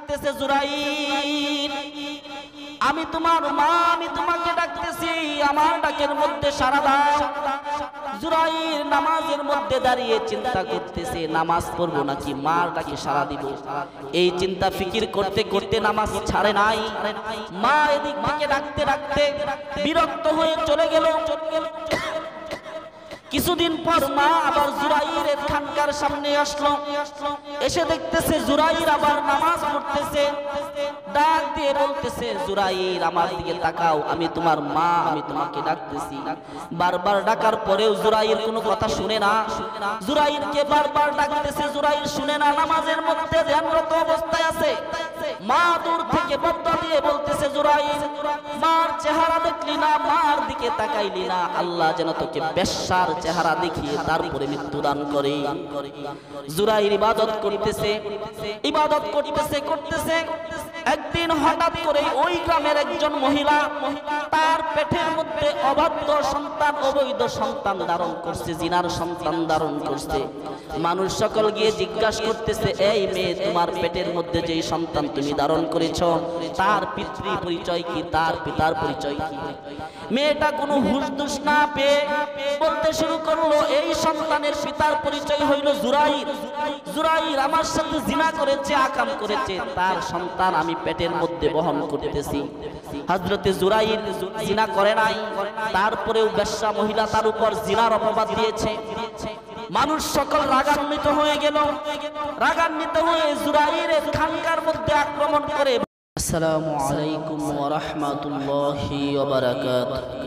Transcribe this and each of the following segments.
ডাকতেছে, জুরাইর আমি তোমার মা, আমি তোমাকে ডাকতেছি, আমার ডাকের মধ্যে সাড়া দাও। জুরাইর নামাজের মধ্যে দাঁড়িয়ে চিন্তা করতেছে, নামাজ পড়বো নাকি মার ডাকে সাড়া দিব। এই চিন্তা ফিকির করতে করতে নামাজ ছাড়ে নাই। মা এদিক থেকে ডাকতে ডাকতে বিরক্ত হয়ে চলে গেল। কিছুদিন পর মা আবার জুরাইরের খানকার সামনে আসলো। এসে দেখতেছে জুরাইর আবার নামাজ পড়তেছে। ডাক দিয়ে বলতেছে, জুরাইর আমার দিকে তাকাও, আমি তোমার মা, আমি তোমাকে ডাকতেছি। বারবার ডাকার পরেও জুরাইর কোনো কথা শুনে না। জুরাইরকে বারবার ডাকতেছে, জুরাইর শুনে না, নামাজের মধ্যে ধ্যানরত অবস্থায় আছে। মা দূর থেকে বদ্দুয়া দিয়ে বলতেছে, জুরাইর মার চেহারা দেখলি না, মার দিকে তাকাইলি না, আল্লাহ যেন তোকে বেশ্যার চেহারা দেখিয়ে তারপরে মৃত্যু দান করে। জুরাইর ইবাদত করতেছে, ইবাদত করতেছে করতেছে একদিন হঠাৎ করে ওই গ্রামের একজন মহিলা তার পেটের মধ্যে অবাধ্য সন্তান, অবৈধ সন্তান ধারণ করছে, জিনার সন্তান ধারণ করছে। মানুষ সকল গিয়ে জিজ্ঞাসা করতেছে, এই মেয়ে, তোমার পেটের মধ্যে যেই সন্তান তুমি ধারণ করেছ তার পিতৃ পরিচয় কি, তার পিতার পরিচয় কি? মেয়েটা কোনো হুঁশ না পেয়ে বলতে শুরু করলো, এই সন্তানের পিতার পরিচয় হইল জুরাইর। জুরাইর আমার সাথে জিনা করেছে, আকাম করেছে, তার সন্তান আমি পেটের মধ্যে বহন করতেছি। হযরতে জুরাইর জিনা করে নাই, তারপরেও বেশ্যা মহিলা তার উপর জিনার অপবাদ দিয়েছে। মানুষ সকল রাগান্বিত হয়ে গেল। রাগান্বিত হয়ে জুরাইরের খানকার মধ্যে আক্রমণ করে। আসসালামু আলাইকুম ওয়া রাহমাতুল্লাহি ওয়া বারাকাতুহু।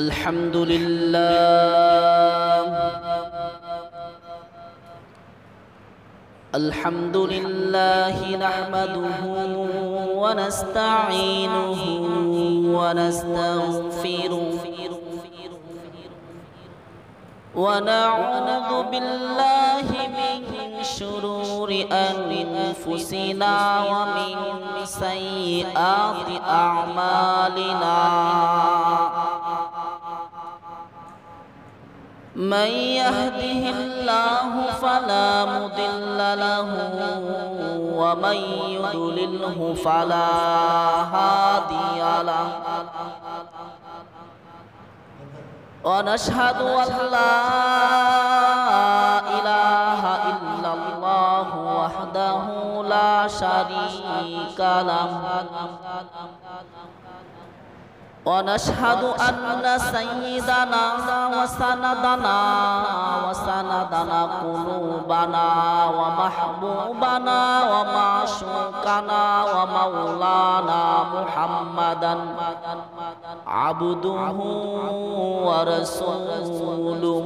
আলহামদুলিল্লাহ আলহামদুলিল্লাহি নাহমাদুহু ওয়া নাস্তাঈনুহু ওয়া নাস্তাগফিরুহু ওয়া নাউযু বিল্লাহি মিন শুরুরি আনফুসিনা ওয়া মিন সাইয়্যাতি আ'মালিনা। من يهده الله فلا مضل له ومن يضلله فلا هادي له ونشهد أن لا إله إلا الله وحده لا شريك له ونشهد أن سيدنا وسندنا قلوبنا ومحبوبنا ومعشوقنا ومولانا محمدا عبده ورسوله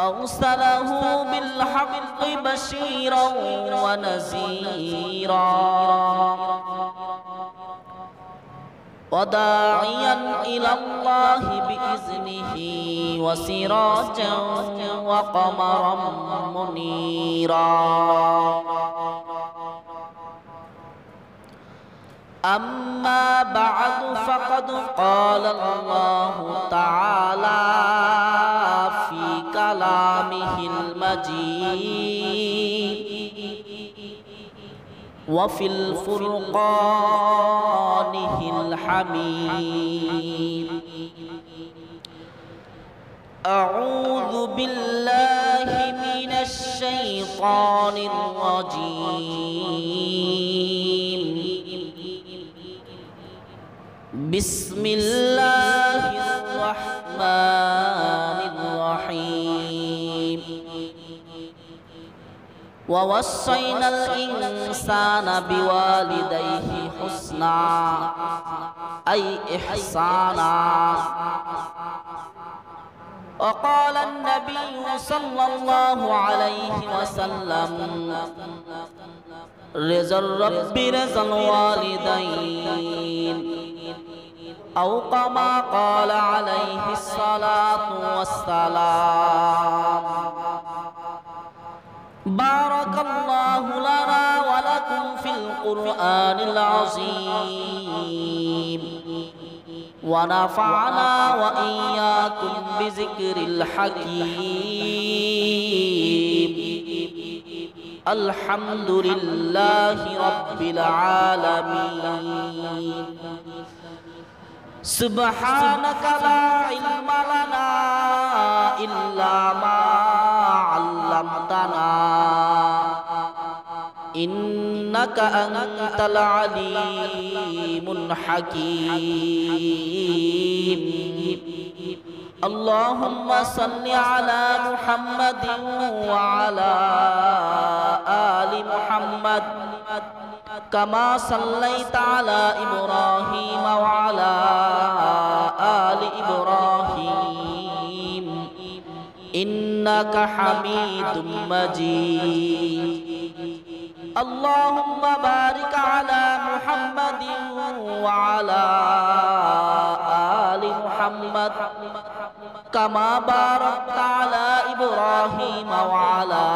أرسله بالحق بشيرا ونذيرا وداعيا إلى الله بإذنه وسراجا وقمرا منيرا. أما بعد فقد قال الله تعالى في كلامه المجيد وفي الفرقانه الحميد. أعوذ بالله من الشيطان الرجيم. بسم الله الرحمن الرحيم. ووصينا الإنسان بوالديه حسنا أي إحسانا. وقال النبي صلى الله عليه وسلم رضا الرب رضا الوالدين أو كما قال عليه الصلاة والسلام. بارك الله لنا ولكم في القرآن العظيم ونفعنا وإياكم بذكر الحكيم. الحمد لله رب العالمين. سبحانك لا علم لنا إلا ما علمتنا إنك أنت العليم الحكيم. اللهم صل على محمد وعلى آل محمد كما صليت على إبراهيم وعلى آل إبراهيم إنك حميد مجيد. اللهم بارك على محمد وعلى آل محمد كما باركت على إبراهيم وعلى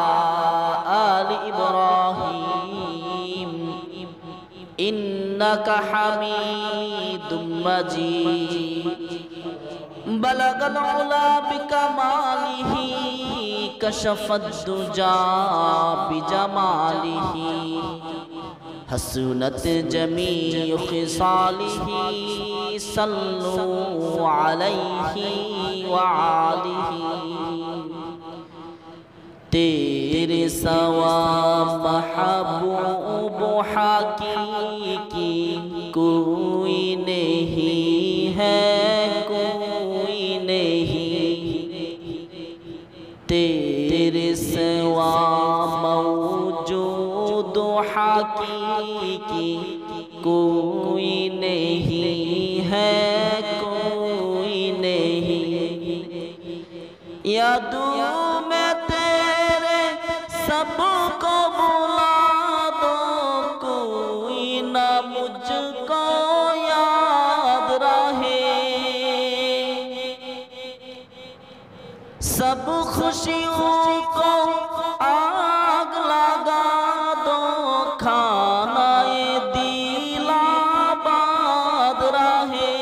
آل إبراهيم إنك حميد مجيد. بلغ العلا بكماله كشف الدجى بجماله حسنت جميع خصاله صلوا عليه وآله. तेरे सवा महबूब हाकी कोई नहीं है, कोई नहीं. तेरे सवा मौजूद हाकी कोई नहीं है, कोई नहीं. यादू में तेरे सबको बुला दो, कोई ना मुझको याद रहे. सब खुशियों को आग लगा दो, खानाए दिलाबाद रहे.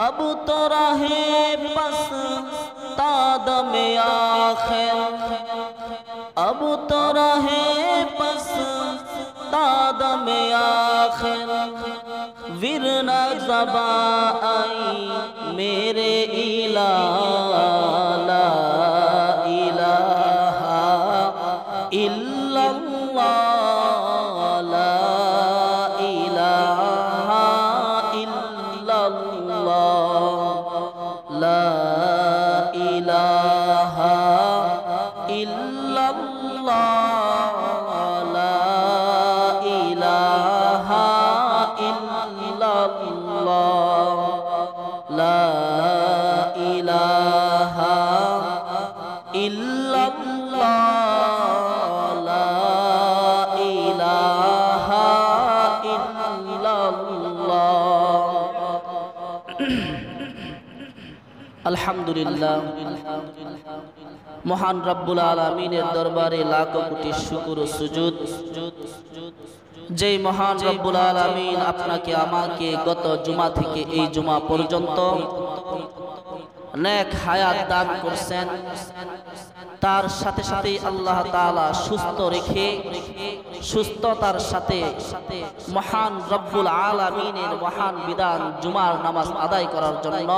अब तो रहे बस तादम आखिर, अब तो रहे बस तादम आखिर. विरना ज़बा आई मेरे इलाहा, ला इलाहा इल्लल्लाह, ला इलाहा इल्लल्लाह, ला इलाहा इल्लल्लाह, ला इलाहा इल्लल्लाह, ला इलाहा इल्लल्लाह, ला इलाहा इल्लल्लाह. আলহামদুলিল্লাহ, মহান রব্বুল আলামিনের দরবারে লাখো কোটি শুকর ও সুজুদ। যেই মহান রব্বুল আলামিন আপনাকে আমাকে গত জুমা থেকে এই জুমা পর্যন্ত নেক হায়াত দান করছেন, তার সাথে সাথে আল্লাহ তাআলা সুস্থ রেখে সুস্থতার সাথে মহান রব্বুল আলামিনের মহান বিধান জুমার নামাজ আদায় করার জন্য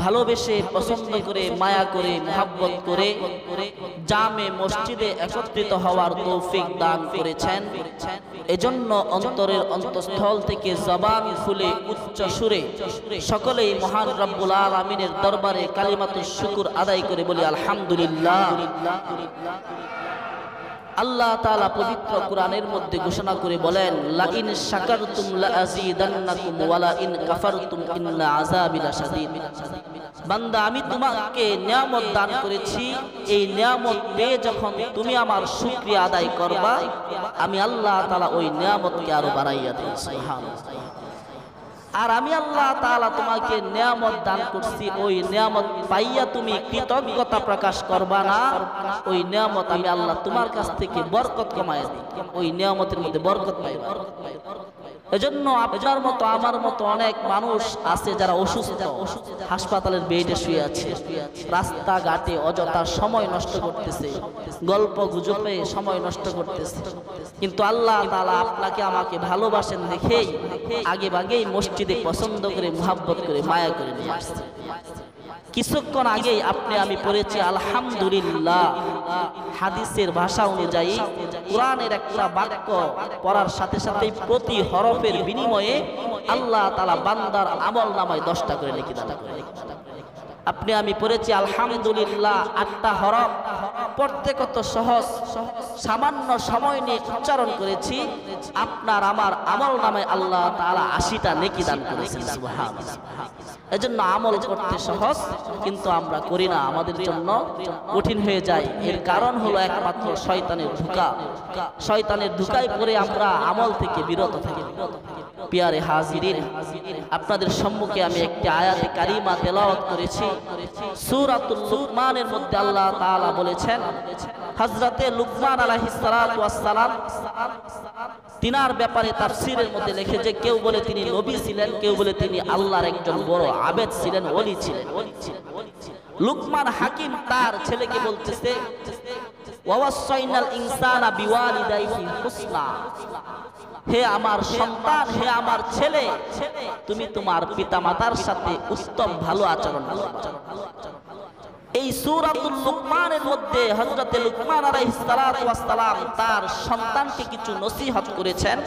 ভালোবেসে পছন্দ করে মায়া করে মুহাব্বত করে জামে মসজিদে একত্রিত হওয়ার তৌফিক দান করেছেন। এজন্য অন্তরের অন্তঃস্থল থেকে জবান খুলে উচ্চ সুরে সকলেই মহান রব্বুল আলামিনের দরবারে কালিমাতুশ শুকর আদায় করে বলি আলহামদুলিল্লাহ। আল্লাহ তাআলা পবিত্র কোরআনের মধ্যে ঘোষণা করে বলেন, লা ইন শাকারতুম লা আযীদান্নাকুম ওয়া লা ইন কাফারতুম ইন্না আযাবি লাশাদীদ। বান্দা, আমি তোমাকে নিয়ামত দান করেছি, এই নিয়ামত পেয়ে যখন তুমি আমার শুকরিয়া আদায় করবা, আমি আল্লাহ তাআলা ওই নিয়ামতকে আরো বাড়াইয়া দেই। সুবহানাল্লাহ। আর আমি আল্লাহ তাআলা তোমাকে নিয়ামত দান করছি, ওই নিয়ামত পাইয়া তুমি কৃতজ্ঞতা প্রকাশ করবা না, ওই নিয়ামত আমি আল্লাহ তোমার কাছ থেকে বরকত কমায় দিই, ওই নিয়ামতের মধ্যে বরকত পাইবা। এজন্য আপনার মতো আমার মতো অনেক মানুষ আছে যারা অসুস্থ, হাসপাতালের বেডে শুয়ে আছে, রাস্তাঘাটে অযথা সময় নষ্ট করতেছে, গল্প গুজবে সময় নষ্ট করতেছে। কিন্তু আল্লাহ তাআলা আপনাকে আমাকে ভালোবাসেন দেখেই আগে ভাগেই মসজিদে পছন্দ করে, মুহাব্বত করে, মায়া করে নিয়ে আসছে। কিছুক্ষণ আগেই আপনি আমি পড়েছি আলহামদুলিল্লাহ। হাদিসের ভাষা অনুযায়ী কোরআনের একটা বাক্য পড়ার সাথে সাথে প্রতি হরফের বিনিময়ে আল্লাহ তাআলা বান্দার আমল নামায় 10টা করে নেকি দান করে। আপনি আমি পড়েছি আলহামদুলিল্লাহ 8টা হরফ, পড়তে কত সহজ, সামান্য সময় নিয়ে উচ্চারণ করেছি। আপনার আমার আমল নামায় আল্লাহ তাআলা 80টা নেকি দান করেছেন। সুবহানাল্লাহ। এজন্য আমল করতে সহজ, কিন্তু আমরা করি না, আমাদের জন্য কঠিন হয়ে যায়। এর কারণ হলো একমাত্র শয়তানের ধোঁকা। শয়তানের ধোঁকায় পড়ে আমরা আমল থেকে বিরত থাকি। পিয়ারে হাজিরিন, আপনাদের সম্মুখে আমি একটি আয়াতে কারিমা তেলাওয়াত করেছি। সূরাতুল লুকমানের মধ্যে আল্লাহ তাআলা বলেছেন, হযরতে লুকমান আলাইহিস সালাতু ওয়াস সালাম তিনার ব্যাপারে তাফসীরের মধ্যে লিখে যে কেউ বলে তিনি নবী ছিলেন, কেউ বলে তিনি আল্লাহর একজন বড় আবেদ ছিলেন, ওলি ছিলেন। লুকমান হাকিম তার ছেলেকে বলতেছে, ওয়াসাইনাল ইনসানা বিওয়ালিদাইহি হুসনা, হে আমার সন্তান, হে আমার ছেলে, তুমি তোমার পিতামাতার সাথে উত্তম ভালো আচরণ করবে। এই সূরাতুল লুকমানের মধ্যে হযরতে লুকমান আলাইহিস সালাতু ওয়াস সালাম তার সন্তানকে কিছু নসিহত করেছেন,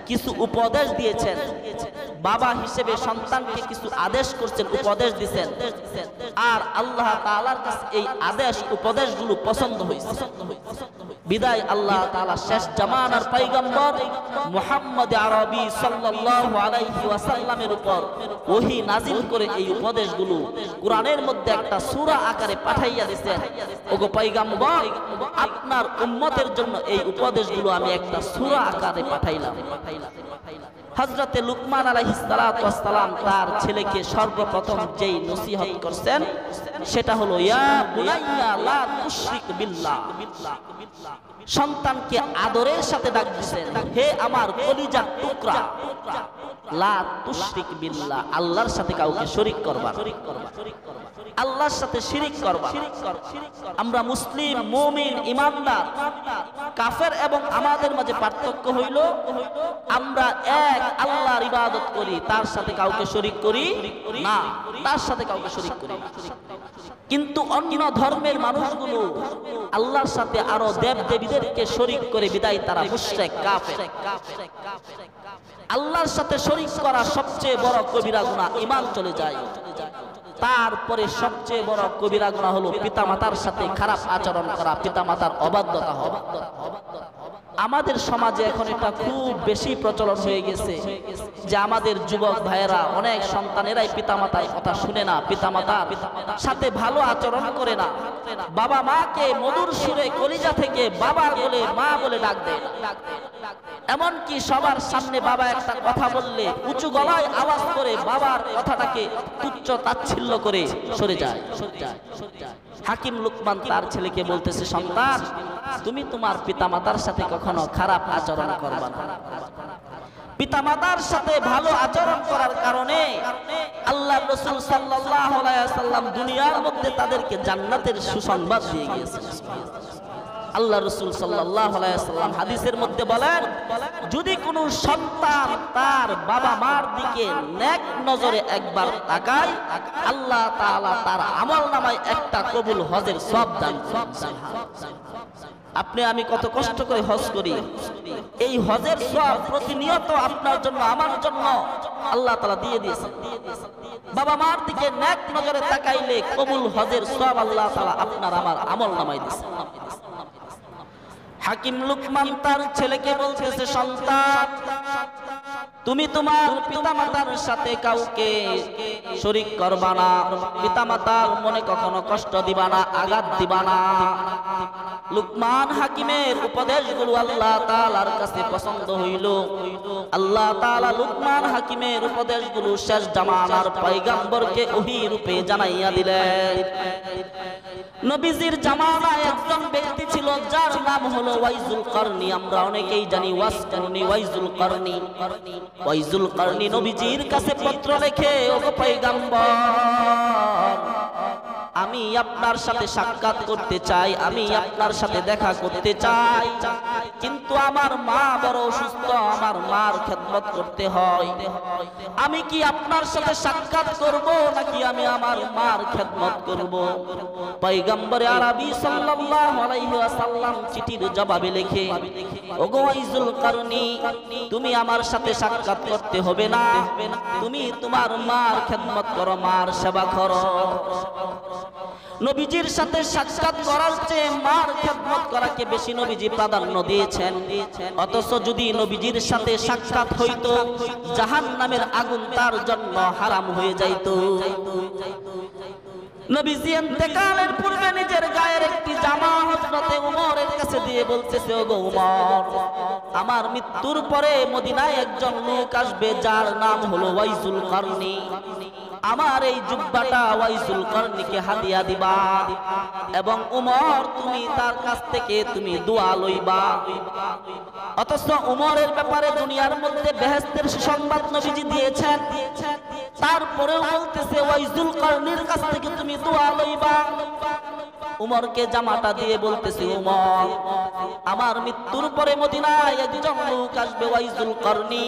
কিছু উপদেশ দিয়েছেন। বাবা হিসেবে সন্তানকে কিছু আদেশ করছেন, উপদেশ দিয়েছেন। আর আল্লাহ তাআলার কাছে এই আদেশ উপদেশগুলো পছন্দ হয়েছে। বিদায় আল্লাহ তাআলা শেষ জামানার পয়গম্বর মুহাম্মদ আরবি সাল্লাল্লাহু আলাইহি ওয়াসাল্লামের উপর ওহী নাজিল করে এই উপদেশগুলো কোরআনের মধ্যে একটা সূরা আকারে পাঠাইয়া দিয়েছেন। ওগো পয়গম্বর, আপনার উম্মতের জন্য এই উপদেশগুলো আমি একটা সূরা আকারে পাঠাইলাম। হযরতে লুকমান আলাইহিস সালাতু ওয়াস সালাম তার ছেলেকে সর্বপ্রথম যেই নসিহত করছেন সেটা হলো ইয়া বুনাইয়া লা তুশরিক বিল্লাহ। সন্তানকে আদরের সাথে ডাক দিয়েছেন, হে আমার কলিজার টুকরা, লা তুশরিক বিল্লাহ, আল্লাহর সাথে কাউকে শরীক করবা, আল্লাহর সাথে শিরিক করবা। আমরা মুসলিম, মুমিন, ঈমানদার, কাফের এবং আমাদের মাঝে পার্থক্য হইল আমরা এক আল্লাহর ইবাদত করি, তার সাথে কাউকে শরীক করি না, তার সাথে কাউকে শরীক করি। কিন্তু অন্য ধর্মের মানুষগুলো আল্লাহর সাথে আরো দেব দেবীদেরকে শরীক করে, বিদায় তারা মুশরিক, কাফের। আল্লাহর সাথে শরীক করা সবচেয়ে বড় কবিরা গুনাহ, ঈমান চলে যায়। তারপরে সবচেয়ে বড় কবিরা গুনাহ হলো পিতামাতার সাথে খারাপ আচরণ করা, পিতামাতার অবাধ্যতা হওয়া। আমাদের সমাজে এখন এটা খুব বেশি প্রচলন হয়ে গেছে যে আমাদের যুবক ভাইয়েরা, অনেক সন্তানেরাই পিতামাতার কথা শুনে না, পিতামাতার সাথে ভালো আচরণ করে না, বাবা মাকে মধুর সুরে কলিজা থেকে বাবা বলে, মা বলে ডাক দেয়। এমনকি সবার সামনে বাবা একটা কথা বললে উঁচু গলায় আওয়াজ করে বাবার কথাটাকে তুচ্ছ তাচ্ছিল্য করে সরে যায়। হাকিম লুকমান তার ছেলেকে বলতেছে, সন্তান, তুমি তোমার পিতামাতার সাথে কখনো খারাপ আচরণ করবে না। পিতামাতার সাথে ভালো আচরণ করার কারণে আল্লাহর রাসূল সাল্লাল্লাহু আলাইহি ওয়াসাল্লাম দুনিয়ার মধ্যে তাদেরকে জান্নাতের সুসংবাদ দিয়ে গিয়েছেন। আল্লাহ রাসূল সাল্লাল্লাহু আলাইহি ওয়াসাল্লাম হাদিসের মধ্যে বলেন, যদি কোনো সন্তান তার বাবা মার দিকে নেক নজরে একবার তাকায়, আল্লাহ তাআলা তার আমলনামায় একটা কবুল হজের সওয়াব দান করেন। আপনি আমি কত কষ্ট করে হজ করি, এই হজের সওয়াব প্রতিনিয়ত আপনার জন্য, আমার জন্য আল্লাহ তাআলা দিয়ে দিয়েছেন। বাবা মার দিকে নেক নজরে তাকাইলে কবুল হজের সওয়াব আল্লাহ তাআলা আপনার আমার আমলনামায় দিয়েছেন। হাকিম লুকমান তার ছেলেকে বলতেছে, সন্তান, তুমি তোমার পিতামাতার সাথে কাউকে শরীক করবা না, পিতামাতার মনে কখনো কষ্ট দিবা না, আঘাত দিবা না। লুকমান হাকিমের উপদেশগুলো আল্লাহ তাআলার কাছে পছন্দ হইল। আল্লাহ তাআলা লুকমান হাকিমের উপদেশগুলো শেষ জামানার পয়গম্বরকে ওহী রূপে জানাইয়া দিলেন। নবীজির জামানায় একজন ব্যক্তি ছিল যার নাম হলো ওয়াইজুল করনি। আমরা অনেকেই জানি ওয়াইজুল করনি। ওয়াইজুল করনি নবীজির কাছে পত্র লিখে, ওগো পয়গম্বর, আমি আপনার সাথে সাক্ষাৎ করতে চাই, আমি আপনার সাথে দেখা করতে চাই, কিন্তু আমার মা বড় অসুস্থ, আমার মার খেদমত করতে হয়। আমি কি আপনার সাথে সাক্ষাৎ করব নাকি আমি আমার মার খেদমত করব? পয়গম্বরে আরবি সাল্লাল্লাহু আলাইহি ওয়াসাল্লাম চিঠির জবাবে লেখে, ওগো ওয়াইজুল করনি, তুমি আমার সাথে সাক্ষাৎ করতে হবে না, তুমি তোমার মার খেদমত করো, মার সেবা করো। নবীজির সাথে সাক্ষাৎ করার চেয়ে মার খেদমত করাকে বেশি নবীজি প্রাধান্য দিয়েছেন। অথচ যদি নবীজির সাথে সাক্ষাৎ হইতো, জাহান্নামের আগুন তার জন্য হারাম হয়ে যাইত। নবীজি ইন্তেকালের পূর্বে নিজের গায়ের একটি জামা হযরতে উমরের কাছে দিয়ে বলতেছে, ওগো উমর, আমার মৃত্যুর পরে মদিনায় একজন লোক আসবে যার নাম হলো ওয়াইজুল করনি। আমার এই জুব্বাটা ওয়াইজুল করনিকে হাদিয়া দিবা এবং উমর তুমি তার কাছ থেকে তুমি দোয়া লইবা। অথচ উমরের ব্যাপারে দুনিয়ার মধ্যে বেহেশতের সুসংবাদ নবীজি দিয়েছেন, তারপরেও বলতেছে ওয়াইজুল করনির কাছ থেকে তুমি দোয়া লইবা। উমরকে জামাটা দিয়ে বলতেছে, উমর, আমার মৃত্যুর পরে মদিনায় একজন লোক আসবে ওয়াইজুল করনি,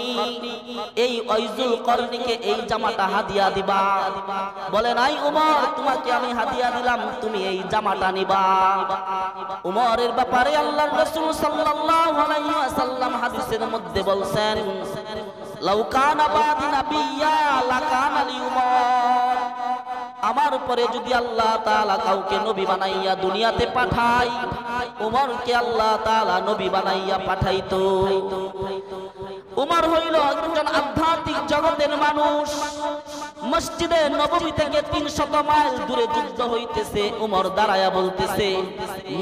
এই ওয়াইজুল করনিকে এই জামাটা হাদিয়া দিবা। বলে নাই, উমর, তোমাকে আমি হাদিয়া দিলাম, তুমি এই জামাটা নিবা। উমরের ব্যাপারে আল্লাহর রাসূল সাল্লাল্লাহু আলাইহি ওয়াসাল্লাম হাদিসের মধ্যে বলছেন, লাউ কানা বাদি নাবিয়্যা লাকানা লি উমর, আমার পরে যদি আল্লাহ তাআলা কাউকে নবী বানাইয়া দুনিয়াতে পাঠায়, উমরকে আল্লাহ তাআলা নবী বানাইয়া পাঠাইতো। উমর হইল একজন আধ্যাত্মিক জগতের মানুষ। মসজিদে নববী থেকে ৩০০ মাইল দূরে যুদ্ধ হইতেছে, উমর দাঁড়ায়া বলতেছে,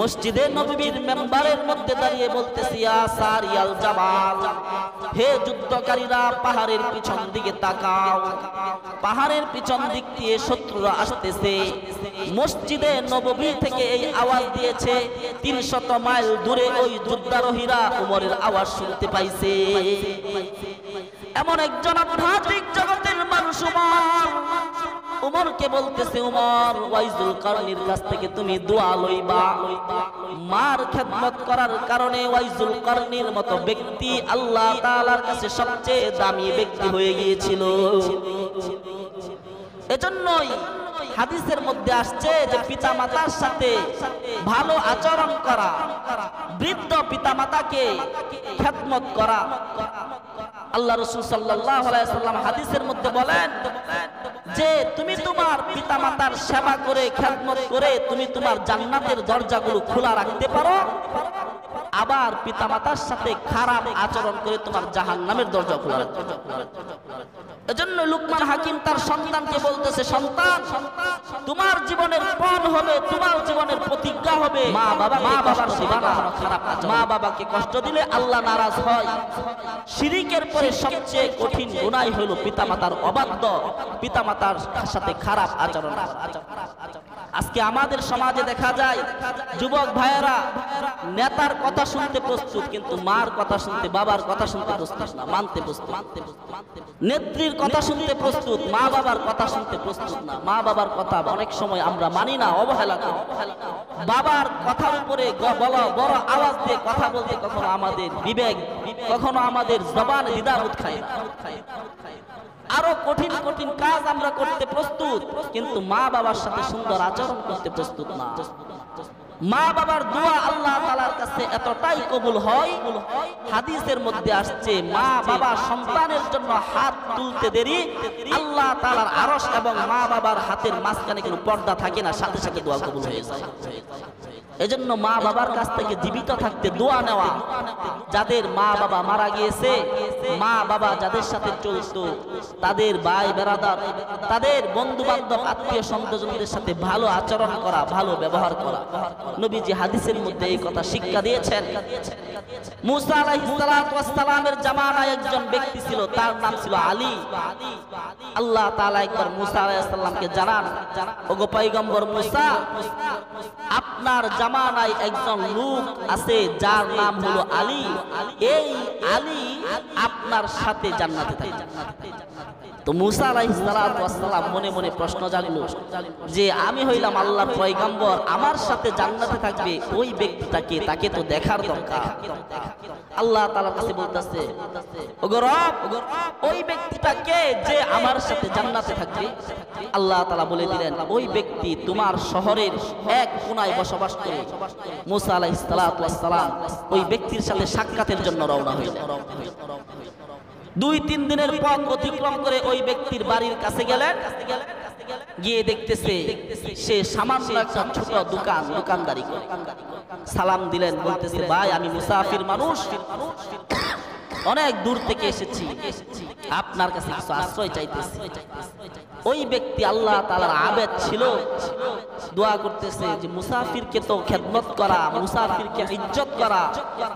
মসজিদে নববীর মেম্বারের মধ্যে দাঁড়িয়ে বলতেছে, ইয়া সারিয়াল জাবাল, হে যুদ্ধকারীরা, পাহাড়ের পিছন দিকে তাকাও। পাহাড়ের পিছন দিক দিয়ে শত্রুরা আসতেছে। মসজিদে নববী থেকে এই আওয়াজ দিয়েছে, ৩০০ মাইল দূরে ওই যুদ্ধারোহীরা উমরের আওয়াজ শুনতে পাইছে। এমন একজন আধ্যাত্মিক জগতের মানুষ উমর, উমরকে বলতেছে, উমর, ওয়াইজুল করনির কাছ থেকে তুমি দোয়া লইবা। মার খেদমত করার কারণে ওয়াইজুল করনির মতো ব্যক্তি আল্লাহ তাআলার কাছে সবচেয়ে দামি ব্যক্তি হয়ে গিয়েছিল। এজন্যই হাদিসের মধ্যে আসছে যে পিতামাতার সাথে ভালো আচরণ করা, বৃদ্ধ পিতামাতাকে খেদমত করা। আল্লাহ রাসূল সাল্লাল্লাহু আলাইহি ওয়াসাল্লাম হাদিসের মধ্যে বলেন যে তুমি তোমার পিতামাতার সেবা করে খেদমত করে তুমি তোমার জান্নাতের দরজাগুলো খোলা রাখতে পারো, আবার পিতামাতার সাথে খারাপ আচরণ করে তোমার জাহান্নামের দরজা খোলা রাখতে পারো। এজন্য লুকমান হাকিম তার সন্তানকে বলতেছে, সন্তান, তোমার জীবনের পণ হবে, তোমার জীবনের প্রতিজ্ঞা হবে, মা বাবার সেবা না, খারাপ মা বাবাকে কষ্ট দিলে আল্লাহ নারাজ হয়। শিরিকের পরে সবচেয়ে কঠিন গুনাহ হলো পিতামাতার অবাধ্য, পিতামাতার সাথে খারাপ আচরণ। আজকে আমাদের সমাজে দেখা যায় যুবক ভাইয়েরা নেতার কথা শুনতে প্রস্তুত, কিন্তু মার কথা শুনতে, বাবার কথা শুনতে প্রস্তুত না, মানতে প্রস্তুত। নেত্রীর কথা শুনতে প্রস্তুত, মা বাবার কথা শুনতে প্রস্তুত না। মা বাবার কথা অনেক সময় আমরা মানি না, অবহেলা করি। বাবার কথার উপরে বড় আওয়াজ দিয়ে কথা বলতে কখনো আমাদের বিবেক, কখনো আমাদের জবান দ্বিধাবোধ খায় না। আরো কঠিন কঠিন কাজ আমরা করতে প্রস্তুত, কিন্তু মা বাবার সাথে সুন্দর আচরণ করতে প্রস্তুত না। মা বাবার দোয়া আল্লাহ তাআলার কাছে এতটাই কবুল হয়, হাদিসের মধ্যে আসছে মা বাবা সন্তানের জন্য হাত তুলতে দেরি, আল্লাহ তাআলার আরশ এবং মা বাবার হাতের মাঝখানে কোনো পর্দা থাকে না, সাথে সাথে দোয়া কবুল হয়ে যায়। এজন্য মা বাবার কাছ থেকে জীবিত থাকতে দোয়া নেওয়া। যাদের মা বাবা মারা গিয়েছে, মা বাবা যাদের সাথে চলতো, তাদের ভাই বেরাদার, তাদের বন্ধু বান্ধব, আত্মীয় স্বজনদের সাথে ভালো আচরণ করা, ভালো ব্যবহার করা। নবীজি হাদিসের মধ্যে এই কথা শিক্ষা দিয়েছেন। মুসা আলাইহিস সালাতু ওয়াস সালামের জামানায় একজন ব্যক্তি ছিল, তার নাম ছিল আলী। আল্লাহ তাআলা একবার মুসা আলাইহিস সালামকে জানান, ওগো পয়গম্বর মুসা, আপনার জামানায় একজন লোক আছে যার নাম হলো আলী। এই আলী আপনার সাথে জান্নাতে থাকবে। তো মুসা আলাইহিস সালাতু ওয়াস সালাম মনে মনে প্রশ্ন জাগলো যে আমি হইলাম আল্লাহর পয়গম্বর, আমার সাথে জান্নাতে থাকবে ওই ব্যক্তিটাকে, তাকে তো দেখার দরকার। আল্লাহ তাআলার কাছে বলতেছে, ওগো রব, ওই ব্যক্তিটাকে যে আমার সাথে জান্নাতে থাকবে। আল্লাহ তাআলা বলে দিলেন, ওই ব্যক্তি তোমার শহরের এক কোণায় বসবাস করে। মুসা আলাইহিস সালাতু ওয়াস সালাম ওই ব্যক্তির সাথে সাক্ষাতের জন্য রওনা হইলেন। 2-3 দিনের পথ অতিক্রম করে ওই ব্যক্তির বাড়ির কাছে গেলেন। গিয়ে দেখতেছে সে সামান্য একটা ছোট দোকানদারি করে। সালাম দিলেন, বলতেছে, ভাই আমি মুসাফির মানুষ, অনেক দূর থেকে এসেছি, আপনার কাছে কিছু আশ্রয় চাইতেছি। ওই ব্যক্তি আল্লাহ তাআলার আবেদ ছিল, দোয়া করতেছে যে মুসাফিরকে তো খেদমত করা, মুসাফিরকে ইজ্জত করা,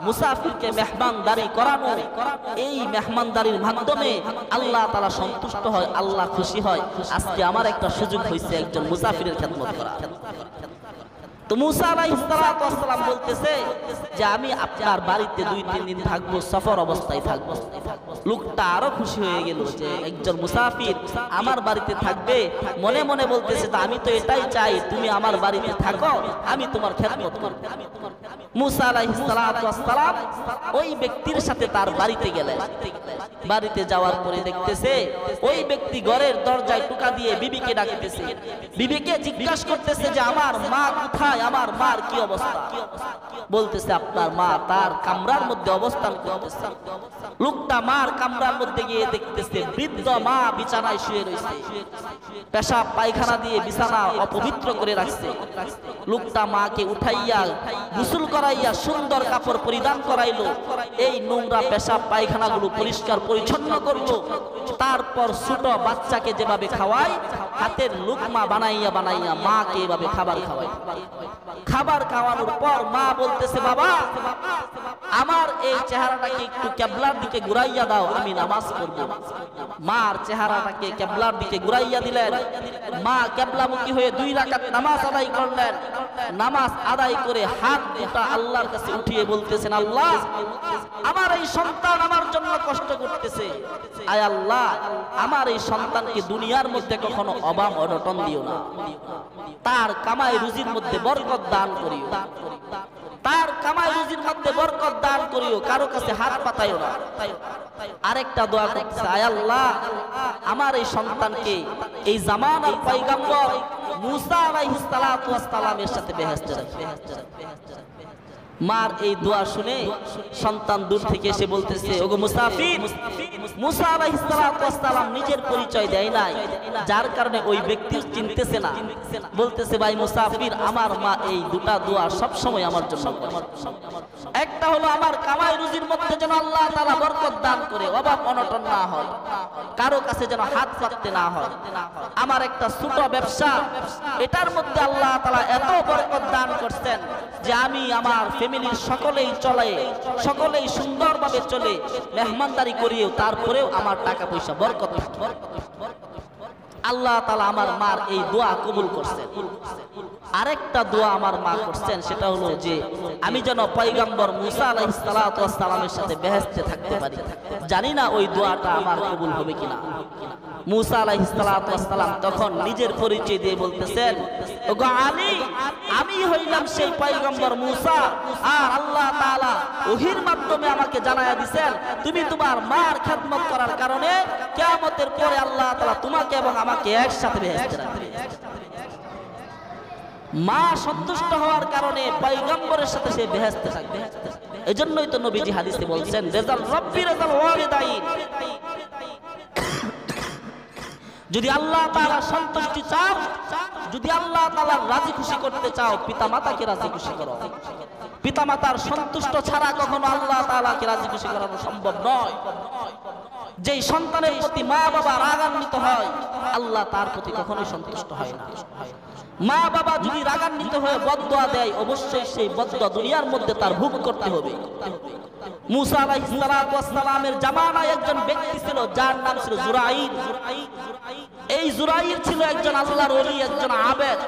মুসাফিরকে মেহমানদারি করানো, এই মেহমানদারির মাধ্যমে আল্লাহ তাআলা সন্তুষ্ট হয়, আল্লাহ খুশি হয়। আজকে আমার একটা সুযোগ হয়েছে একজন মুসাফিরের খেদমত করা। তো মুসা আলাইহিস সালাতু ওয়াস সালাম বলতেছে যে আমি আপনার বাড়িতে 2-3 দিন থাকবো, সফর অবস্থায় থাকবো। লোকটা আরো খুশি হয়ে গেল যে একজন মুসাফির আমার বাড়িতে থাকবে। মনে মনে বলতেছে, তা আমি তো এটাই চাই, তুমি আমার বাড়িতে থাকো, আমি তোমার খেদমত করব। মুসা আলাইহিস সালাতু ওয়াস সালাম ওই ব্যক্তির সাথে তার বাড়িতে গেলেন। বাড়িতে যাওয়ার পরে দেখতেছে ওই ব্যক্তি ঘরের দরজায় টোকা দিয়ে বিবিকে ডাকতেছে। বিবিকে জিজ্ঞাসা করতেছে যে আমার মা কোথায়, আমার মার কি অবস্থা। বলতেছে আপনার মা তার কামরার মধ্যে অবস্থান করতেছে। লোকটা মার কামরার মধ্যে গিয়ে দেখতেছে বৃদ্ধ মা বিছানায় শুয়ে রয়েছে, পেশাব পায়খানা দিয়ে বিছানা অপবিত্র করে রাখছে। লোকটা মাকে উঠাইয়া গোসল করাইয়া সুন্দর কাপড় পরিধান করাইলো, এই নোংরা পেশাব পায়খানাগুলো পরিষ্কার পরিচ্ছন্ন করলো। তারপর ছোট বাচ্চাকে যেভাবে খাওয়ায়, হাতের লুকমা বানাইয়া বানাইয়া মাকে এভাবে খাবার খাওয়ায়। খাবার খাওয়ানোর পর মা বলতেছে, বাবা আমার এই চেহারাটাকে একটু কিবলার দিকে ঘুরাইয়া দাও, আমি নামাজ পড়ব। মার চেহারাটাকে কিবলার দিকে ঘুরাইয়া দিলেন। মা কিবলামুখী হয়ে 2 রাকাত নামাজ আদায় করলেন। নামাজ আদায় করে হাত দুটো আল্লাহর কাছে উঠিয়ে বলতেছেন, আল্লাহ আমার এই সন্তান আমার জন্য কষ্ট করতেছে, আয় আল্লাহ আমার এই সন্তানকে দুনিয়ার মধ্যে কখনো অভাব অনটন দিও না, তার কামাই রুজির মধ্যে বরকত দান করিও, তার কামাই রুজির মধ্যে বরকত দান করিও, কারো কাছে হাত পাতাইও না। আরেকটা দোয়া করতেছে, আয় আল্লাহ আমার এই সন্তানকে এই জামানার পয়গম্বর মুসা আলাইহিস সালাতু ওয়াস সালামের সাথে বেহেশতে রাখো। মার এই দোয়া শুনে সন্তান দূর থেকে এসে বলতেছে, ওগো মুসাফির। মুসা আলাইহিস সালাতু ওয়াস সালাম নিজের পরিচয় দেয় নাই, যার কারণে ওই ব্যক্তি চিনতেছে না। বলতেছে, ভাই মুসাফির, আমার মা এই দুটা দোয়া সব সময় আমার জন্য করে। একটা হলো আমার কামাই রুজির মধ্যে যেন আল্লাহ তাআলা বরকত দান করে, অভাব অনটন না হয়, কারো কাছে যেন হাত পাততে না হয়। আমার একটা ছোট ব্যবসা, এটার মধ্যে আল্লাহ তাআলা এত বরকত দান করছেন যে আমি আমার ফ্যামিলির সকলেই চলে, সকলেই সুন্দরভাবে চলে, মেহমানদারি করিও, তারপরেও আমার টাকা পয়সা বরকত থাকে। আল্লাহ তাআলা আমার মার এই দোয়া কবুল করছেন। আরেকটা দোয়া আমার মা করছেন, সেটা হলো যে আমি যেন পয়গম্বর মুসা আলাইহিস সালাতু ওয়াস সালামের সাথে বেহেশতে থাকতে পারি। জানি না ওই দোয়াটা আমার কবুল হবে কিনা। মুসা আলাইহিস সালাতু ওয়াস সালাম তখন নিজের পরিচয় দিয়ে বলতেছেন, ওগো আলী, আমি হইলাম সেই পয়গম্বর মুসা, আর আল্লাহ তাআলা ওহীর মাধ্যমে আমাকে জানায়া দিবেন তুমি তোমার মার খেদমত করার কারণে কিয়ামতের পরে আল্লাহ তাআলা তোমাকে এবং আমাকে একসাথে বেহেশতে রাখবে। মা সন্তুষ্ট হওয়ার কারণে পয়গম্বরের সাথে সে বেহেশতে থাকবে। এজন্যই তো নবীজি হাদিসে বলছেন, রেজাল রব্বি রেজাল ওয়ালিদাইন। যদি আল্লাহ তাআলা সন্তুষ্টি চাও, যদি আল্লাহ তাআলার রাজি খুশি করতে চাও, পিতামাতাকে রাজি খুশি করো। পিতামাতার সন্তুষ্ট ছাড়া কখনো আল্লাহ তাআলাকে রাজি খুশি করানো সম্ভব নয়। যেই সন্তানের প্রতি মা বাবা রাগান্বিত হয় আল্লাহ তার প্রতি কখনোই সন্তুষ্ট হয় না। মা বাবা যদি রাগান্বিত হয়ে বদদোয়া দেয় অবশ্যই সেই বদদোয়া দুনিয়ার মধ্যে তার ভোগ করতে হবে। মুসা আলাইহিস সালামের জামানায় একজন ব্যক্তি ছিল যার নাম ছিল জুরাইর। এই জুরাইর ছিল একজন আল্লাহর ওলি, একজন আবেদ।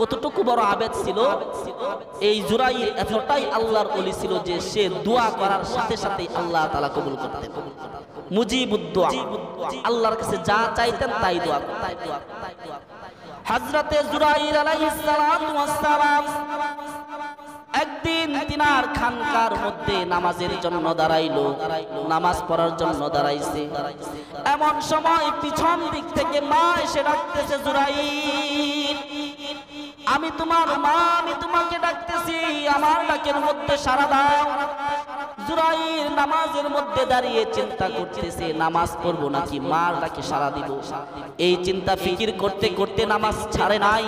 কতটুকু বড় আবেদ ছিল এই জুরাইর, এতটাই আল্লাহর ওলি ছিল যে সে দোয়া করার সাথে সাথে আল্লাহ তাআলা কবুল করতেন। মুজিবুদ দুআ, আল্লাহর কাছে যা চাইতেন তাই দোয়া করতেন। হযরতে জুরাইর আলাইহিস সালাম একদিন তিনার খানকার মধ্যে নামাজের জন্য দাঁড়াইলো, নামাজ পড়ার জন্য দাঁড়াইছে। এমন সময় পিছন দিক থেকে মা এসে ডাকতেছে, জুরাইর আমি তোমার মা, আমি তোমাকে ডাকতেছি, আমার ডাকের মধ্যে সাড়া দাও। জুরাইর নামাজের মধ্যে দাঁড়িয়ে চিন্তা করতেছে নামাজ পড়বো নাকি মার ডাকে সাড়া দিব। এই চিন্তা ফিকির করতে করতে নামাজ ছাড়ে নাই।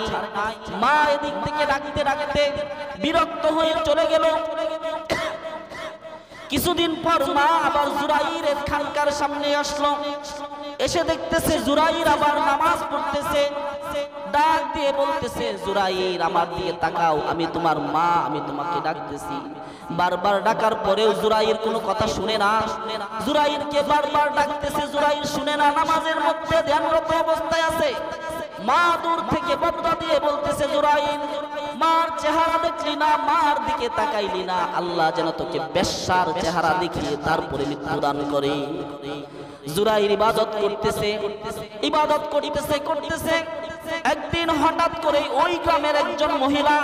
মা এদিক থেকে ডাকতে ডাকতে বিরক্ত হয়ে চলে গেল। কিছুদিন পর মা আবার জুরাইরের খানকার সামনে আসলো। এসে দেখতেছে জুরাইর আবার নামাজ পড়তেছে। ডাক দিয়ে বলতেছে, জুরাইর আমার দিকে তাকাও, আমি তোমার মা, আমি তোমাকে ডাকতেছি। বারবার ডাকার পরেও জুরাইর কোনো কথা শুনে না। জুরাইরকে বারবার ডাকতেছে, জুরাইর শুনে না, নামাজের মধ্যে ধ্যানরত অবস্থায় আছে। মা দূর থেকে বদদোয়া দিয়ে বলতেছে, জুরাইর মার চেহারা দেখলি না, মার দিকে তাকাইলি না, আল্লাহ যেন তোকে বেশ্যার চেহারা দেখিয়ে তারপরে মৃত্যু দান করে। জুরাইর ইবাদত করতেছে, ইবাদত করতেছে। একদিন হঠাৎ করে ওই গ্রামের একজন মহিলা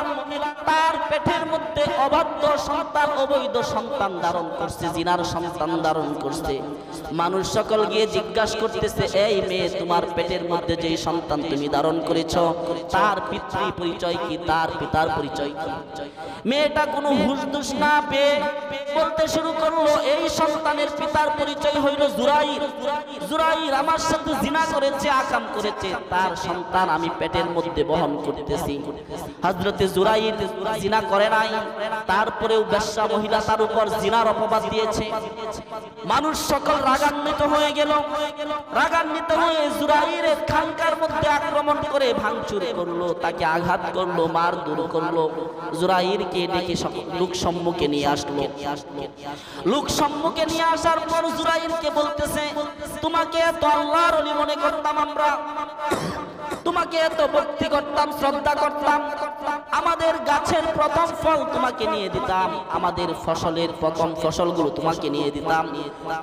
তার পেটের মধ্যে অবাধ্য সন্তান, অবৈধ সন্তান ধারণ করছে, জিনার সন্তান ধারণ করছে। মানুষ সকল গিয়ে জিজ্ঞাসা করতেছে, এই মেয়ে তোমার পেটের মধ্যে যে সন্তান তুমি ধারণ করেছো তার পিতৃ পরিচয় কি, তার পিতার পরিচয় কি? মেয়েটা কোনো হুঁশদুশ না পেয়ে বলতে শুরু করলো, এই সন্তানের পিতার পরিচয় হইল জুরাইর। জুরাইর আমার সাথে জিনা করেছে, আকাম করেছে, তার সন্তান আমি পেটের মধ্যে বহন করতেছি। হযরতে জুরাইর জিনা করে নাই, তারপরেও বেশ্যা মহিলা তার উপর জিনার অপবাদ দিয়েছে। মানুষ সকল রাগান্বিত হয়ে গেল। রাগান্বিত হয়ে জুরাইরের খানকার মধ্যে আক্রমণ করে ভাঙচুর করলো, তাকে আঘাত করলো, মারধর করলো। জুরাইরকে ডেকে লোক সম্মুখে নিয়ে আসলো। লোক সম্মুখে নিয়ে আসার পর জুরাইরকে বলতেছে, তোমাকে এত আল্লাহর ওলি মনে করতাম আমরা, তোমাকে এত ভক্তি করতাম, শ্রদ্ধা করতাম, আমাদের গাছের প্রথম ফল তোমাকে নিয়ে দিতাম, আমাদের ফসলের প্রথম ফসলগুলো তোমাকে নিয়ে দিতাম,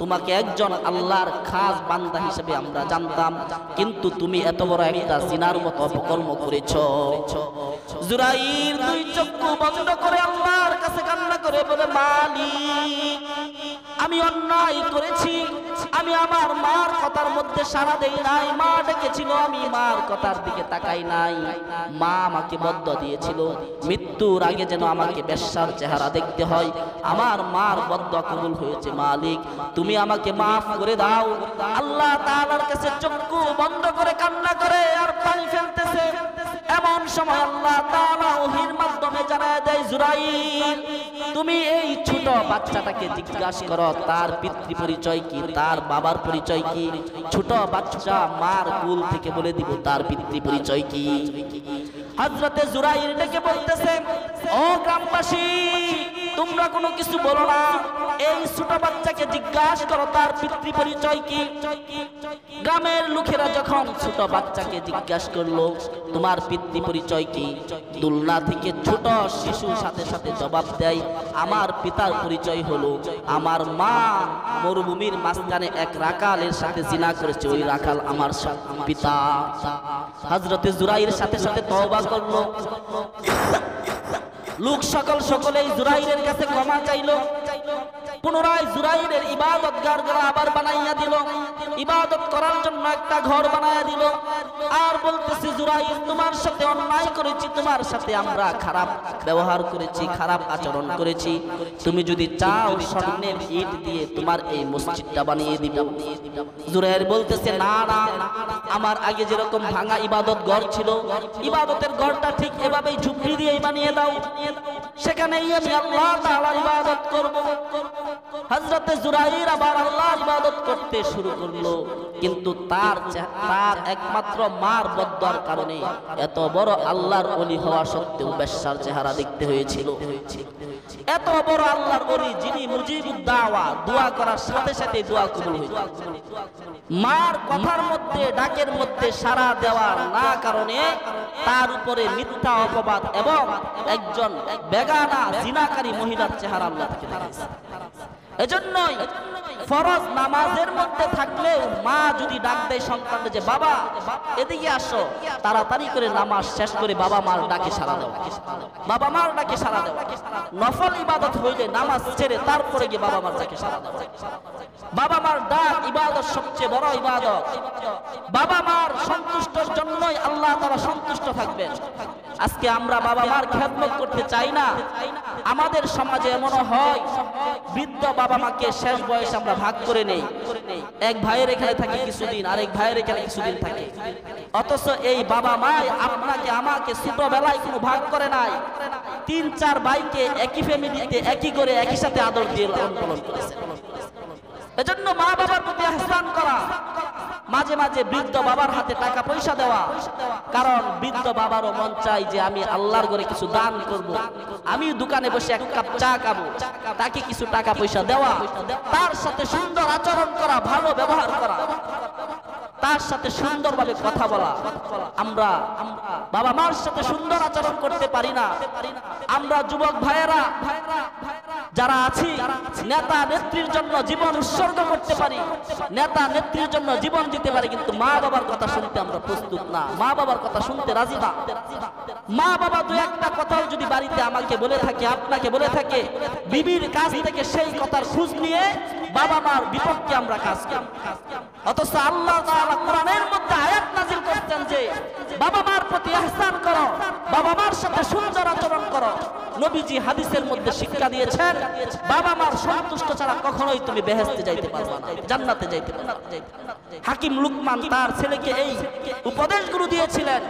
তোমাকে একজন আল্লাহর খাস বান্দা হিসেবে আমরা জানতাম, কিন্তু তুমি এত বড় একটা জিনার মতো অপকর্ম করেছো। জুরাইর দুই চক্ষু বন্ধ করে আল্লাহর কাছে কান্না করে বলে, মালিক আমি অন্যায় করেছি, আমি আমার মার কথার মধ্যে সাড়া দেই নাই, মা ডেকেছিল আমি মার কথার দিকে তাকাই নাই, মা আমাকে বদদোয়া দিয়েছিল মৃত্যুর আগে যেন আমাকে বেশ্যার চেহারা দেখতে হয়, আমার মার বদদোয়া কবুল হয়েছে, মালিক তুমি আমাকে মাফ করে দাও। আল্লাহ তাআলার কাছে চক্ষু বন্ধ করে কান্না করে আর পানি ফেলতেছে। এমন সময় আল্লাহ তাআলা ওহীর মাধ্যমে জানায় দেয়, জুরাইর তুমি এই ছোট বাচ্চাটাকে জিজ্ঞাসা করো তার পিতৃ পরিচয় কি, তার বাবার পরিচয় কি। ছোট বাচ্চা মার কুল থেকে বলে দিব তার পিতৃ পরিচয় কি। হযরতে জুরাইর ডেকে বলতেছে, ও গ্রামবাসী তোমরা কোনো কিছু বলো না, এই ছোট বাচ্চাকে জিজ্ঞাসা করো তার পিতৃ পরিচয় কি। গ্রামের লোকেরা যখন ছোট বাচ্চাকে জিজ্ঞাসা করলো তোমার পিতৃ পরিচয় কি, দুলনা থেকে ছোট শিশু সাথে সাথে জবাব দেয়, আমার পিতার পরিচয় হলো আমার মা মরুভূমির মাঝখানে এক রাখালের সাথে জিনা করেছে, ওই রাখাল আমার পিতা। হযরতে জুরাইর সাথে সাথে তওবা করলো। লোক সকলেই জুরাইরের কাছে ক্ষমা চাইলো। পুনরায় জুরাইরের ইবাদতগার আবার বানাইয়া দিল, ইবাদত করার জন্য একটা ঘর বানাইয়া দিল। আর বলতেছে, জুরাইর তোমার সাথে অন্যায় করেছি, তোমার সাথে আমরা খারাপ ব্যবহার করেছি, খারাপ আচরণ করেছি, তুমি যদি চাও স্বর্ণের ইট দিয়ে তোমার এই মসজিদটা বানিয়ে দিব। জুরাইর বলতেছে, না না, আমার আগে যেরকম ভাঙা ইবাদত ঘর ছিল, ইবাদতের ঘরটা ঠিক এভাবেই ঝুপড়ি দিয়ে বানিয়ে দাও, সেখানেই আমি আল্লাহ তাআলার ইবাদত করব। হযরতে জুরাইর আবার আল্লাহর ইবাদত করতে শুরু করলো, কিন্তু তার একমাত্র মার বদদুয়ার কারণে এত বড় আল্লাহর ওলি হওয়া সত্ত্বেও বেশ্যার চেহারা দেখতে হয়েছিল। এত বড় আল্লাহর ওলি যিনি মুজিবুদ দাওয়া, দোয়া করার সাথে সাথে দোয়া কবুল হইত। মার কথার মধ্যে, ডাকের মধ্যে সাড়া দেওয়ার না কারণে তার উপরে মিথ্যা অপবাদ এবং একজন বেগানা জিনাকারী মহিলার চেহারা আল্লাহ তাকে দেখাইছে। এজন্যই ফরজ নামাজের মধ্যে থাকলেও মা যদি ডাক দেয় সন্তানকে যে বাবা এদিকে আসো, তাড়াতাড়ি করে নামাজ শেষ করে বাবা মার ডাকে সাড়া দাও, বাবা মার ডাকে সাড়া দাও। নফল ইবাদত হইলে নামাজ ছেড়ে তারপরে গিয়ে বাবা মার ডাকে সাড়া দাও। বাবা মার ডাক ইবাদত, সবচেয়ে বড় ইবাদত। বাবা মার সন্তুষ্টর জন্যই আল্লাহ তাআলা সন্তুষ্ট থাকবেন। আজকে আমরা বাবা মার খেদমত করতে চাই না। আমাদের সমাজে এমন হয়, বৃদ্ধ বাবা মাকে শেষ বয়সে আমরা ভাগ করে নেই। এক ভাইয়ের এখানে থাকে কিছুদিন, আরেক ভাইয়ের এখানে কিছুদিন থাকে, অথচ এই বাবা মা আপনাকে আমাকে ছোটবেলায় কোনো ভাগ করে নাই। 3-4 ভাইকে একই ফ্যামিলিতে একই করে একই সাথে আদর দিয়ে লালন পালন করেছে। এজন্য মা বাবার প্রতি ইহসান করা, মাঝে মাঝে বৃদ্ধ বাবার হাতে টাকা পয়সা দেওয়া, কারণ বৃদ্ধ বাবারও মন চাই যে আমি আল্লাহর ঘরে কিছু দান করব, আমি দোকানে বসে এক কাপ চা খাবো, তাকে কিছু টাকা পয়সা দেওয়া, তার সাথে সুন্দর আচরণ করা, ভালো ব্যবহার করা, তার সাথে সুন্দরভাবে কথা বলা। আমরা বাবা মার সাথে সুন্দর আচরণ করতে পারি না। আমরা যুবক ভাইয়েরা যারা আছি, নেতা নেত্রীর জন্য জীবন উৎসর্গ করতে পারি, নেতা নেত্রীর জন্য জীবন দিতে পারি, কিন্তু মা বাবার কথা শুনতে আমরা প্রস্তুত না, মা বাবার কথা শুনতে রাজি না। মা বাবা দু একটা কথাও যদি বাড়িতে আমাকে বলে থাকে, আপনাকে বলে থাকে, বিবির কাছ থেকে সেই কথার খোঁজ নিয়ে বাবা মার বিপক্ষে আমরা কাজ করি। অথচ আল্লাহ তাআলা কোরআনের মধ্যে আয়াত নাযিল করতেন যে বাবা মার প্রতি ইহসান করো, বাবা মার সাথে সুন্দর আচরণ করো। নবীজি হাদিসের মধ্যে শিক্ষা দিয়েছেন, বাবা মার সন্তুষ্ট ছাড়া কখনোই তুমি বেহেশতে যাইতে পারবে না, জান্নাতে যাইতে পারবে না। হাকিম লুকমান তার ছেলেকে এই উপদেশগুলো দিয়েছিলেন।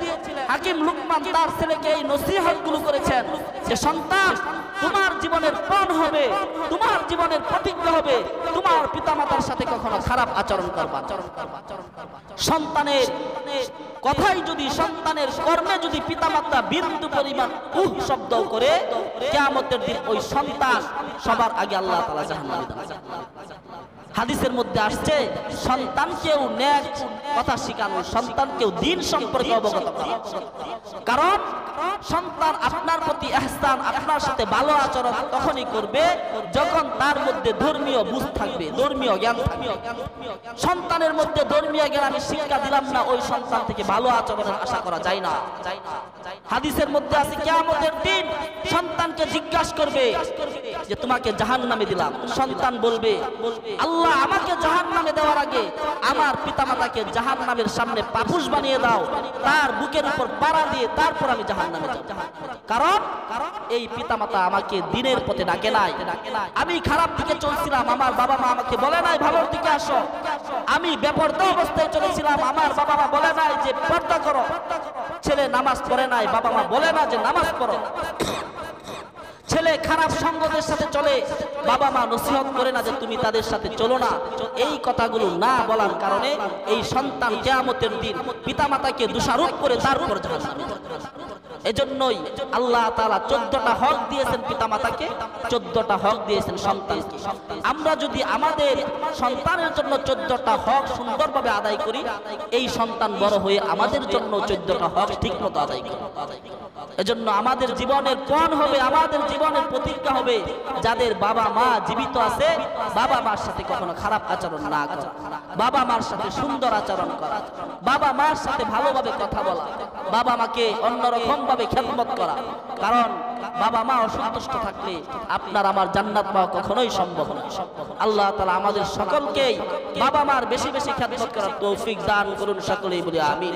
হাকিম লুকমান তার ছেলেকে এই নসিহতগুলো করেছেন যে সন্তান, তোমার জীবনের পণ হবে, তোমার জীবনের প্রতিজ্ঞা হবে, তোমার পিতামাতার সাথে কখনো খারাপ আচরণ করবা না। সন্তানের কথাই যদি, সন্তানের কর্মে যদি পিতামাতা বিন্দু পরিমাণ শব্দ করে, কিয়ামতের দিন ওই সন্তান সবার আগে আল্লাহ তাআলা জাহান্নামে দাঁড়াবে। হাদিসের মধ্যে আসছে, সন্তানকেও নেক কথা শিখানো, সন্তানকেও দ্বীন সম্পর্কে অবগত করা। কারণ সন্তান আপনার প্রতি ইহসান, আপনার সাথে ভালো আচরণ তখনই করবে যখন তার মধ্যে ধর্মীয় বুঝ থাকবে, ধর্মীয় জ্ঞান থাকবে। সন্তানের মধ্যে ধর্মীয় জ্ঞান আমি শিক্ষা দিলাম না, ওই সন্তান থেকে ভালো আচরণের আশা করা যায় না। হাদিসের মধ্যে আছে, কিয়ামতের দিন সন্তানকে জিজ্ঞাসা করবে যে তোমাকে জাহান্নামে দিলাম। সন্তান বলবে, আল্লাহ আমাকে জাহান্নামে দেওয়ার আগে আমার পিতামাতাকে জাহান্নামের সামনে পাপুষ বানিয়ে দাও, তার বুকের উপর পাড়া দিয়ে তারপর আমি জাহান্নামে যাব। কারণ এই পিতামাতা আমাকে দ্বীনের পথে ডাকে নাই, আমি খারাপ দিকে চলছিলাম, আমার বাবা মা আমাকে বলে নাই ভালোর দিকে আসো, আমি বেপরদা অবস্থায় চলেছিলাম, আমার বাবা মা বলে নাই যে পর্দা করো, ছেলে নামাজ পড়ে নাই, বাবা মা বলে না যে নামাজ পড়ো, ছেলে খারাপ সঙ্গদের সাথে চলে, বাবা মা নসিহত করে না যে তুমি তাদের সাথে চলো না। এই কথাগুলো না বলার কারণে এই সন্তান কিয়ামতের দিন পিতামাতাকে দোষারোপ করে তারপর জাহান্নামে যাবে। এজন্যই আল্লাহ তাআলা 14টা হক দিয়েছেন পিতামাতাকে, 14টা হক দিয়েছেন সন্তানকে। আমরা যদি আমাদের সন্তানের জন্য 14টা হক সুন্দরভাবে আদায় করি, এই সন্তান বড় হয়ে আমাদের জন্য 14টা হক ঠিকমতো আদায় করবে। এজন্য আমাদের জীবনের পণ হবে, আমাদের জীবনের প্রতিজ্ঞা হবে, যাদের বাবা মা জীবিত আছে বাবা মার সাথে কখনো খারাপ আচরণ না করা, বাবা মার সাথে সুন্দর আচরণ করা, বাবা মার সাথে ভালোভাবে কথা বলা, বাবা মাকে অন্যরকম ভাবে খেদমত করা। কারণ বাবা মা অসন্তুষ্ট থাকলে আপনার আমার জান্নাত পাওয়া কখনোই সম্ভব নয়। আল্লাহ তাআলা আমাদের সকলকেই বাবা মার বেশি বেশি খেদমত করার তৌফিক দান করুন, সকলেই বলি আমিন।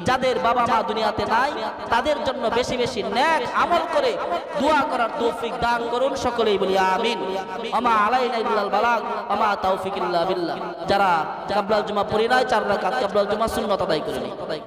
যাদের বাবা মা দুনিয়াতে নাই তাদের জন্য বেশি বেশি নেক আমল করে দোয়া করার তৌফিক দান করুন, সকলেই বলি আমিন। আমা আলাইনা ইল্লাল বালাগ আমা তাওফিক ইল্লা বিল্লাহ। যারা কাবলাল জুমা পড়ি নাই 4 রাকাত কাবলাল জুমা সুন্নাত আদায় করে নিন।